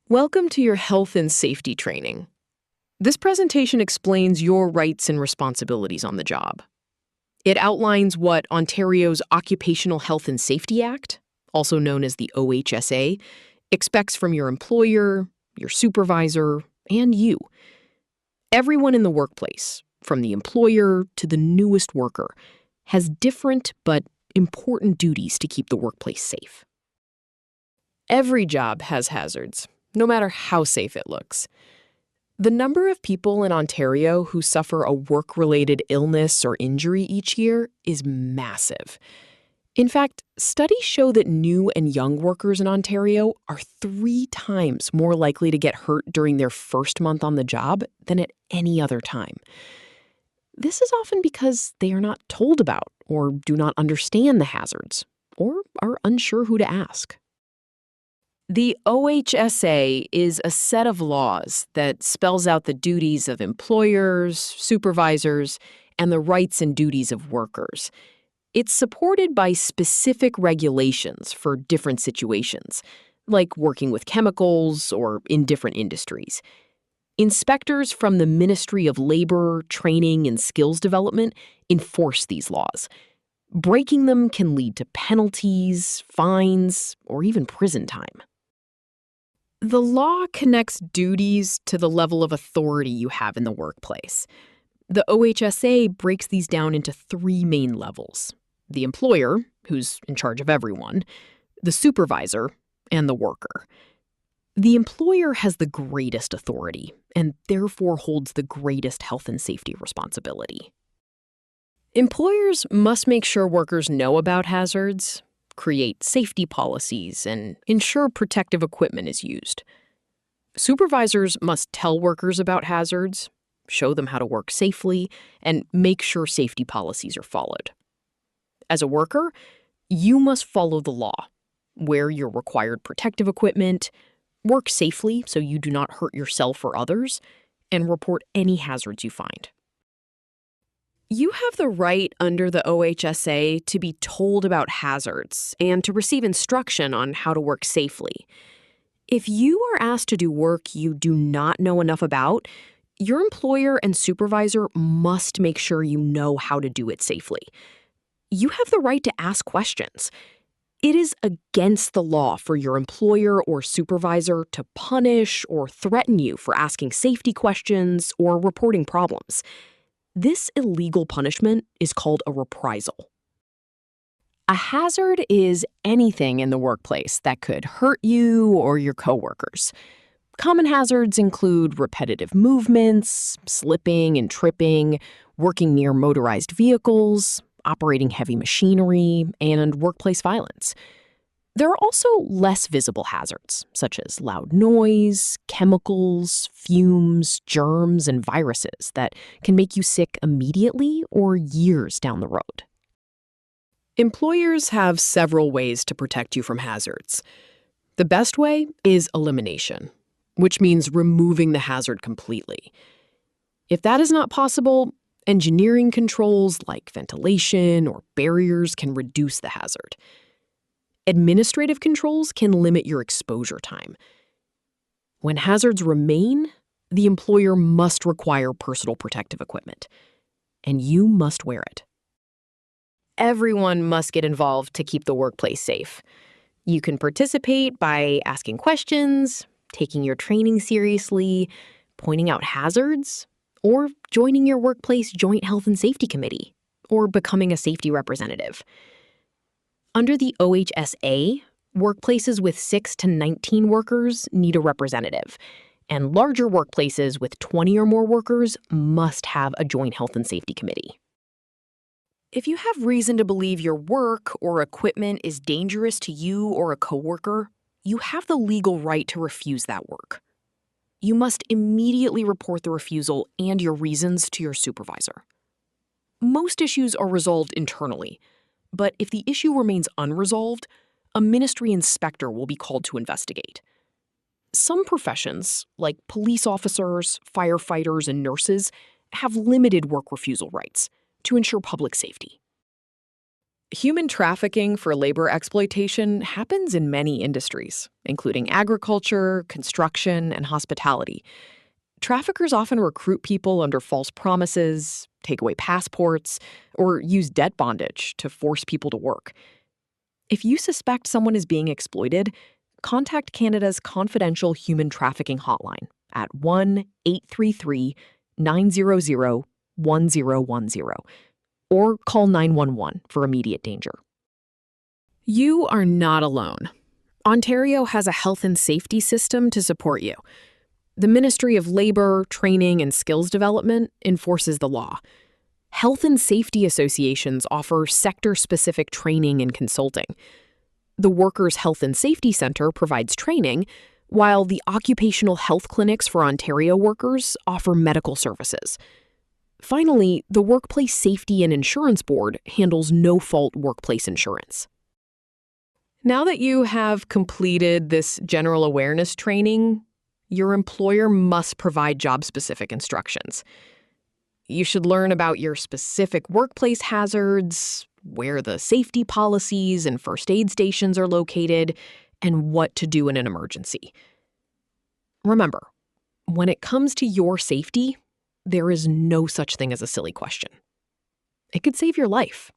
Welcome to your health and safety training. This presentation explains your rights and responsibilities on the job. It outlines what Ontario's Occupational Health and Safety Act, also known as the OHSA, expects from your employer, your supervisor, and you. Everyone in the workplace, from the employer to the newest worker, has different but important duties to keep the workplace safe. Every job has hazards, no matter how safe it looks. The number of people in Ontario who suffer a work-related illness or injury each year is massive. In fact, studies show that new and young workers in Ontario are 3 times more likely to get hurt during their first month on the job than at any other time. This is often because they are not told about or do not understand the hazards, or are unsure who to ask. The OHSA is a set of laws that spells out the duties of employers, supervisors, and the rights and duties of workers. It's supported by specific regulations for different situations, like working with chemicals or in different industries. Inspectors from the Ministry of Labor, Training, and Skills Development enforce these laws. Breaking them can lead to penalties, fines, or even prison time. The law connects duties to the level of authority you have in the workplace. The OHSA breaks these down into 3 main levels: the employer, who's in charge of everyone, the supervisor, and the worker. The employer has the greatest authority and therefore holds the greatest health and safety responsibility. Employers must make sure workers know about hazards, create safety policies, and ensure protective equipment is used. Supervisors must tell workers about hazards, show them how to work safely, and make sure safety policies are followed. As a worker, you must follow the law, wear your required protective equipment, work safely so you do not hurt yourself or others, and report any hazards you find. You have the right under the OHSA to be told about hazards and to receive instruction on how to work safely. If you are asked to do work you do not know enough about, your employer and supervisor must make sure you know how to do it safely. You have the right to ask questions. It is against the law for your employer or supervisor to punish or threaten you for asking safety questions or reporting problems. This illegal punishment is called a reprisal. A hazard is anything in the workplace that could hurt you or your coworkers. Common hazards include repetitive movements, slipping and tripping, working near motorized vehicles, operating heavy machinery, and workplace violence. There are also less visible hazards, such as loud noise, chemicals, fumes, germs, and viruses that can make you sick immediately or years down the road. Employers have several ways to protect you from hazards. The best way is elimination, which means removing the hazard completely. If that is not possible, engineering controls like ventilation or barriers can reduce the hazard. Administrative controls can limit your exposure time. When hazards remain, the employer must require personal protective equipment, and you must wear it. Everyone must get involved to keep the workplace safe. You can participate by asking questions, taking your training seriously, pointing out hazards, or joining your workplace joint health and safety committee, or becoming a safety representative. Under the OHSA, workplaces with 6 to 19 workers need a representative, and larger workplaces with 20 or more workers must have a joint health and safety committee. If you have reason to believe your work or equipment is dangerous to you or a coworker, you have the legal right to refuse that work. You must immediately report the refusal and your reasons to your supervisor. Most issues are resolved internally, but if the issue remains unresolved, a ministry inspector will be called to investigate. Some professions, like police officers, firefighters, and nurses, have limited work refusal rights to ensure public safety. Human trafficking for labor exploitation happens in many industries, including agriculture, construction, and hospitality. Traffickers often recruit people under false promises, take away passports, or use debt bondage to force people to work. If you suspect someone is being exploited, contact Canada's confidential human trafficking hotline at 1-833-900-1010 or call 911 for immediate danger. You are not alone. Ontario has a health and safety system to support you. The Ministry of Labour, Training and Skills Development enforces the law. Health and safety associations offer sector-specific training and consulting. The Workers' Health and Safety Centre provides training, while the Occupational Health Clinics for Ontario workers offer medical services. Finally, the Workplace Safety and Insurance Board handles no-fault workplace insurance. Now that you have completed this general awareness training, your employer must provide job-specific instructions. You should learn about your specific workplace hazards, where the safety policies and first aid stations are located, and what to do in an emergency. Remember, when it comes to your safety, there is no such thing as a silly question. It could save your life.